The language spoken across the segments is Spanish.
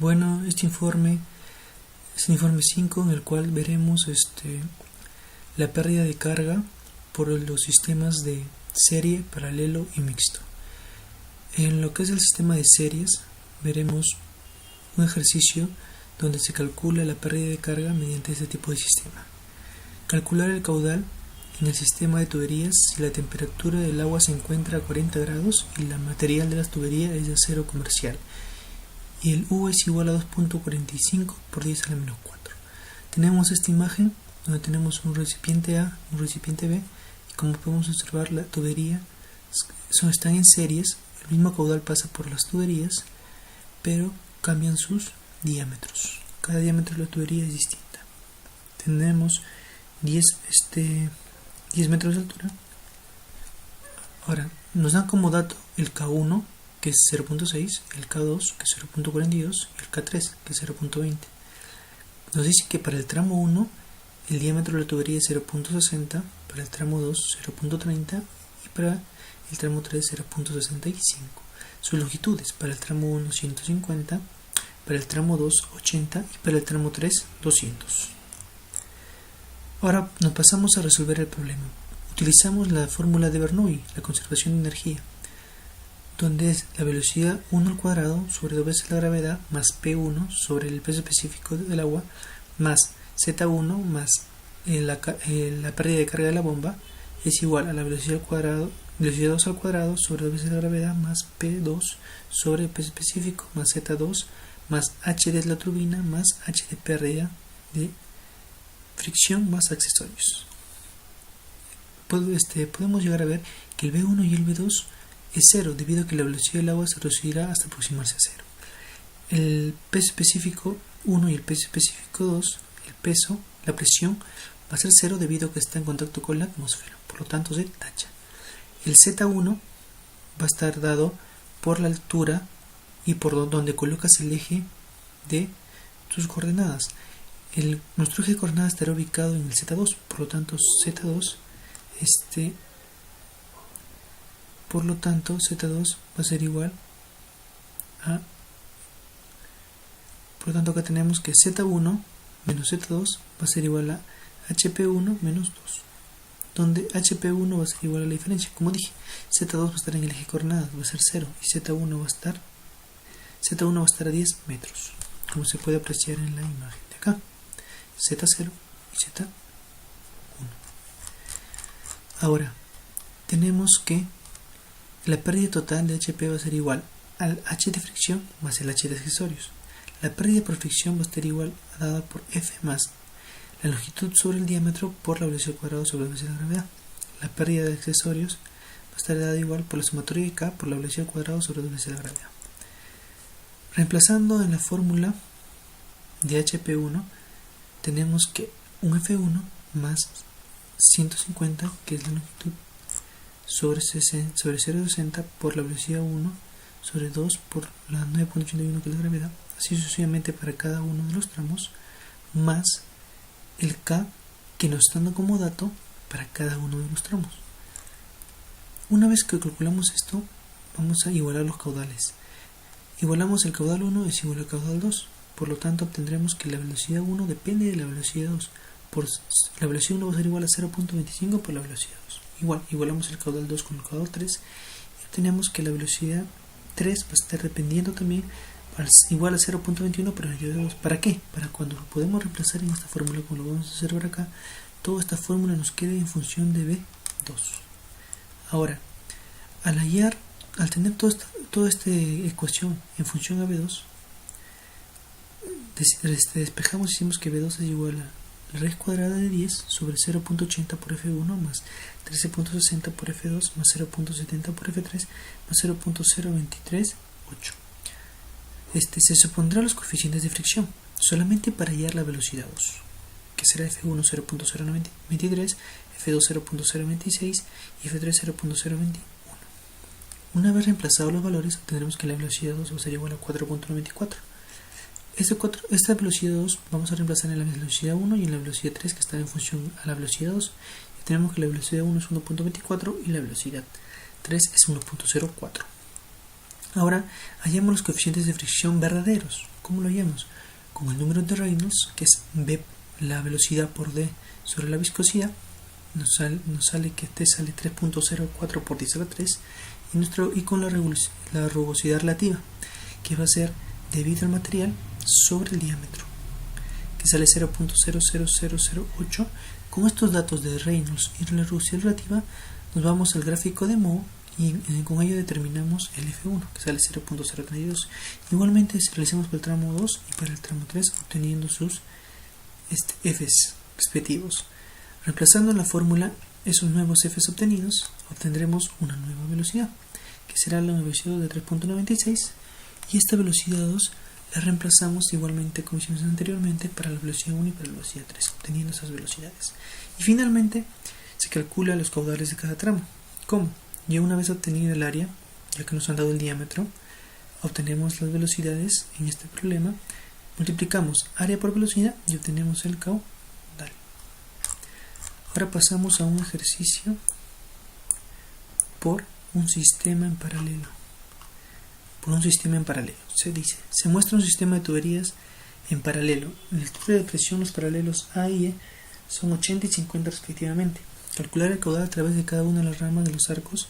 Bueno, este informe es el informe 5 en el cual veremos la pérdida de carga por los sistemas de serie, paralelo y mixto. En lo que es el sistema de series veremos un ejercicio donde se calcula la pérdida de carga mediante este tipo de sistema. Calcular el caudal en el sistema de tuberías si la temperatura del agua se encuentra a 40 grados y la material de las tuberías es de acero comercial y el U es igual a 2.45 por 10 a la menos 4. Tenemos esta imagen donde tenemos un recipiente A, un recipiente B, y como podemos observar la tubería están en series, el mismo caudal pasa por las tuberías, pero cambian sus diámetros. Cada diámetro de la tubería es distinta. Tenemos 10 metros de altura. Ahora, nos dan como dato el K1, que es 0.6, el K2, que es 0.42, y el K3, que es 0.20. Nos dice que para el tramo 1, el diámetro de la tubería es 0.60, para el tramo 2, 0.30, y para el tramo 3, 0.65. Sus longitudes, para el tramo 1, 150, para el tramo 2, 80, y para el tramo 3, 200. Ahora nos pasamos a resolver el problema. Utilizamos la fórmula de Bernoulli, la conservación de energía, donde es la velocidad 1 al cuadrado sobre 2 veces la gravedad más P1 sobre el peso específico del agua más Z1 más la pérdida de carga de la bomba es igual a la velocidad 2 al cuadrado sobre 2 veces la gravedad más P2 sobre el peso específico más Z2 más H de la turbina más H de pérdida de fricción más accesorios. Podemos llegar a ver que el B1 y el B2 es 0 debido a que la velocidad del agua se reducirá hasta aproximarse a 0. El peso específico 1 y el peso específico 2, la presión va a ser 0 debido a que está en contacto con la atmósfera, por lo tanto se tacha. El Z1 va a estar dado por la altura y por donde colocas el eje de tus coordenadas. Nuestro eje de coordenadas estará ubicado en el Z2, por lo tanto Z2 va a ser igual a, por lo tanto acá tenemos que Z1 menos Z2 va a ser igual a HP1 menos 2, donde HP1 va a ser igual a la diferencia. Como dije, Z2 va a estar en el eje de coordenadas, va a ser 0, y Z1 va a estar a 10 metros, como se puede apreciar en la imagen de acá, Z0 y Z1. Ahora, tenemos que la pérdida total de HP va a ser igual al H de fricción más el H de accesorios. La pérdida por fricción va a estar igual a dada por F más la longitud sobre el diámetro por la velocidad al cuadrado sobre la velocidad de la gravedad. La pérdida de accesorios va a estar dada igual por la sumatoria de K por la velocidad al cuadrado sobre la velocidad de la gravedad. Reemplazando en la fórmula de HP1 tenemos que un F1 más 150, que es la longitud, sobre 0,60 por la velocidad 1 sobre 2 por la 9.81, que es la gravedad, así sucesivamente para cada uno de los tramos, más el K que nos está dando como dato para cada uno de los tramos. Una vez que calculamos esto, vamos a igualar los caudales. Igualamos el caudal 1 es igual al caudal 2, por lo tanto obtendremos que la velocidad 1 depende de la velocidad 2. La velocidad 1 va a ser igual a 0.25 por la velocidad 2. Igualamos el caudal 2 con el caudal 3 y obtenemos que la velocidad 3 va a estar dependiendo también igual a 0.21 por la velocidad 2. ¿Para qué? Para cuando lo podemos reemplazar en esta fórmula, como lo vamos a hacer por acá, toda esta fórmula nos quede en función de B2. Ahora, al tener toda esta ecuación en función a B2, despejamos y decimos que B2 es igual a la raíz cuadrada de 10 sobre 0.80 por F1 más 13.60 por F2 más 0.70 por F3 más 0.023, 8. Se supondrá los coeficientes de fricción solamente para hallar la velocidad 2, que será F1 0.023, F2 0.026 y F3 0.021. Una vez reemplazados los valores, obtendremos que la velocidad 2 va a ser igual a 4.94. Esta velocidad 2 vamos a reemplazar en la velocidad 1 y en la velocidad 3, que está en función a la velocidad 2. Y tenemos que la velocidad 1 es 1.24 y la velocidad 3 es 1.04. Ahora hallamos los coeficientes de fricción verdaderos. ¿Cómo lo hallamos? Con el número de Reynolds, que es B, la velocidad por D sobre la viscosidad, nos sale que T sale 3.04 por 10 a la 3, y con la rugosidad relativa, que va a ser debido al material sobre el diámetro, que sale 0.00008. Con estos datos de Reynolds y la rugosidad relativa, nos vamos al gráfico de Moe y con ello determinamos el F1, que sale 0.032. Igualmente, si realizamos para el tramo 2 y para el tramo 3, obteniendo sus Fs respectivos. Reemplazando en la fórmula esos nuevos Fs obtenidos, obtendremos una nueva velocidad, que será la velocidad de 3.96, y esta velocidad 2 la reemplazamos igualmente como hicimos anteriormente para la velocidad 1 y para la velocidad 3, obteniendo esas velocidades. Y finalmente se calcula los caudales de cada tramo. ¿Cómo? Ya una vez obtenido el área, ya que nos han dado el diámetro, obtenemos las velocidades en este problema, multiplicamos área por velocidad y obtenemos el caudal. Ahora pasamos a un ejercicio por un sistema en paralelo. Se muestra un sistema de tuberías en paralelo. En el estudio de presión, los paralelos A y E son 80 y 50 respectivamente. Calcular el caudal a través de cada una de las ramas de los arcos.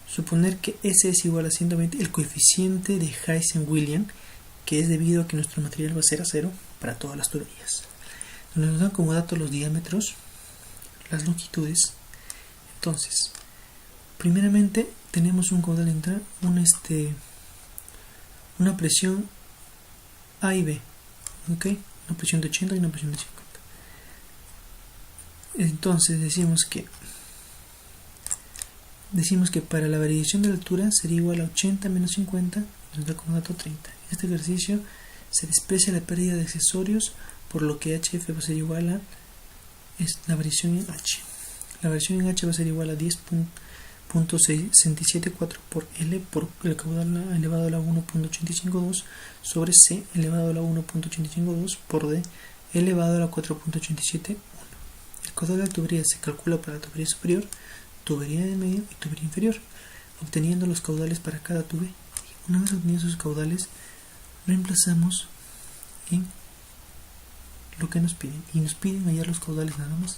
Suponer que S es igual a 120, el coeficiente de Heisen-Williams, que es debido a que nuestro material va a ser acero para todas las tuberías. Donde nos dan como datos los diámetros, las longitudes. Entonces, primeramente tenemos un caudal entrar, una presión A y B, ¿okay? Una presión de 80 y una presión de 50. Entonces decimos que para la variación de la altura sería igual a 80 menos 50, nos da como dato 30. En este ejercicio se desprecia la pérdida de accesorios, por lo que HF va a ser igual a la variación en H. La variación en H va a ser igual a 10.674 por L por el caudal elevado a la 1.852 sobre C elevado a la 1.852 por D elevado a la 4.871. El caudal de la tubería se calcula para la tubería superior, tubería de medio y tubería inferior, obteniendo los caudales para cada tubería. Una vez obtenidos esos caudales, reemplazamos en lo que nos piden, y nos piden hallar los caudales nada más.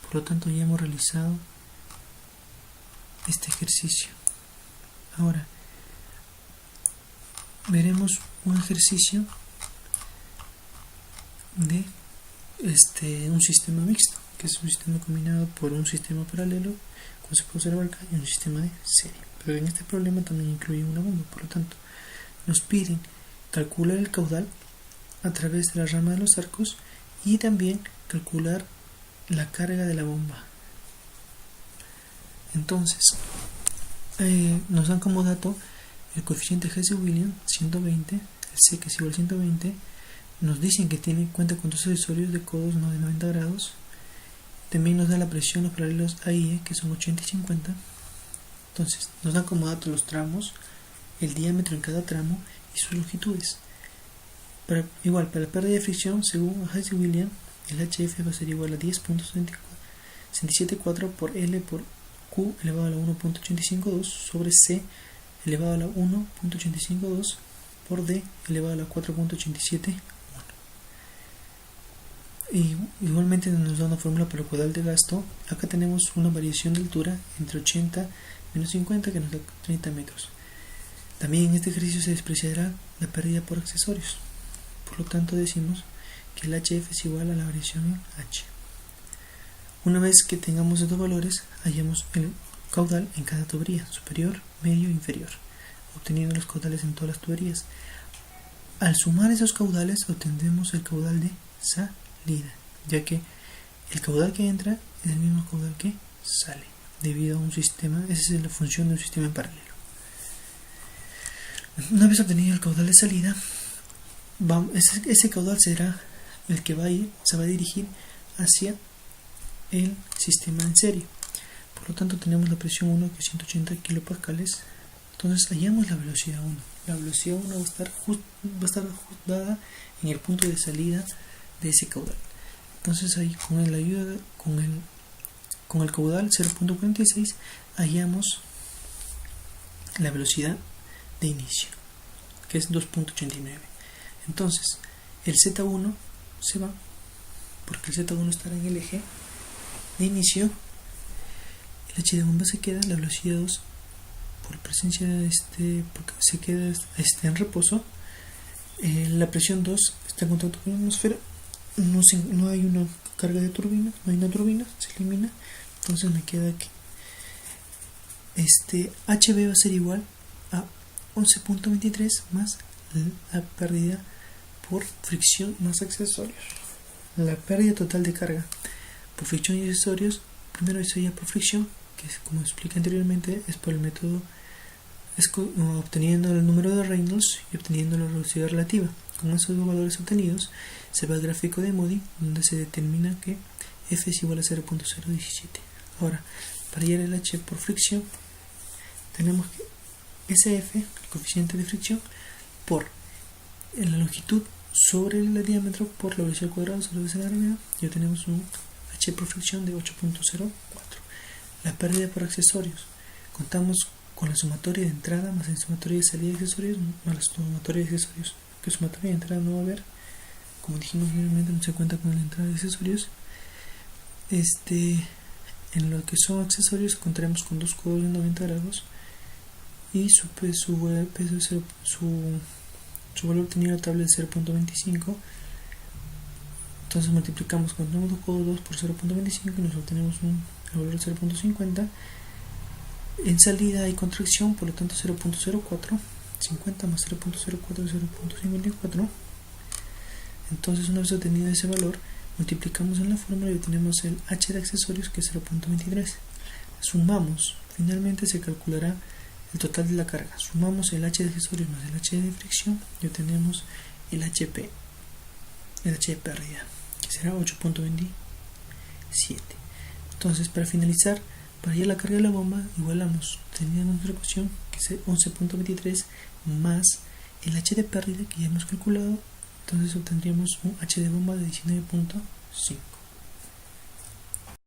Por lo tanto, ya hemos realizado este ejercicio. Ahora veremos un ejercicio de un sistema mixto, que es un sistema combinado por un sistema paralelo, como se puede observar acá, y un sistema de serie. Pero en este problema también incluye una bomba. Por lo tanto, nos piden calcular el caudal a través de la rama de los arcos y también calcular la carga de la bomba. Entonces, nos dan como dato el coeficiente Heisen-Williams 120, el C que es igual a 120. Nos dicen que cuenta con dos accesorios de codos no de 90 grados. También nos da la presión, los paralelos A y E, que son 80 y 50. Entonces, nos dan como dato los tramos, el diámetro en cada tramo y sus longitudes. Para la pérdida de fricción, según Heisen-Williams, el HF va a ser igual a 10.774 por L por Q elevado a la 1.852 sobre C elevado a la 1.852 por D elevado a la 4.871. Y igualmente nos da una fórmula para el caudal de gasto. Acá tenemos una variación de altura entre 80 menos 50, que nos da 30 metros. También en este ejercicio se despreciará la pérdida por accesorios. Por lo tanto, decimos que el HF es igual a la variación en H. Una vez que tengamos estos valores, hallamos el caudal en cada tubería, superior, medio e inferior, obteniendo los caudales en todas las tuberías. Al sumar esos caudales, obtendremos el caudal de salida, ya que el caudal que entra es el mismo caudal que sale, debido a un sistema. Esa es la función de un sistema en paralelo. Una vez obtenido el caudal de salida, ese caudal será el que se va a dirigir hacia el sistema en serie. Por lo tanto, tenemos la presión 1, que es 180 kilopascales. Entonces hallamos la velocidad 1. La velocidad 1 va a estar ajustada en el punto de salida de ese caudal. Entonces ahí con el caudal 0.46 hallamos la velocidad de inicio, que es 2.89. Entonces el Z1 se va, porque el Z1 estará en el eje de inicio. El H de bomba se queda, la velocidad 2 por presencia de porque se queda en reposo. La presión 2 está en contacto con la atmósfera, no hay una carga de turbina, no hay una turbina, se elimina. Entonces me queda que HB va a ser igual a 11.23 más la pérdida por fricción más accesorios. La pérdida total de carga por fricción y accesorios, primero sería por fricción, que es, como expliqué anteriormente, es por el método obteniendo el número de Reynolds y obteniendo la velocidad relativa. Con esos dos valores obtenidos se va al gráfico de Modi, donde se determina que F es igual a 0.017. Ahora, para hallar el H por fricción, tenemos que SF, el coeficiente de fricción, por la longitud sobre el diámetro por la velocidad al cuadrado sobre la velocidad de la gravedad, y obtenemos un H por fricción de 8.04. La pérdida por accesorios, contamos con la sumatoria de entrada más la sumatoria de salida de accesorios más la sumatoria de accesorios, que sumatoria de entrada no va a haber, como dijimos anteriormente, no se cuenta con la entrada de accesorios. En lo que son accesorios contaremos con dos codos de 90 grados y su valor obtenido en la tabla es 0.25. Entonces multiplicamos con el codo 2 por 0.25 y nos obtenemos el valor de 0.50. En salida hay contracción, por lo tanto 0.04, 50 más 0.04 es 0.54. Entonces, una vez obtenido ese valor, multiplicamos en la fórmula y obtenemos el H de accesorios, que es 0.23. Sumamos, finalmente se calculará el total de la carga. Sumamos el H de accesorios más el H de fricción y obtenemos el HP, el H de pérdida, que será 8.27. Entonces, para finalizar, para hallar la carga de la bomba, igualamos, teniendo nuestra ecuación, que es 11.23 más el H de pérdida que ya hemos calculado. Entonces obtendríamos un H de bomba de 19.5.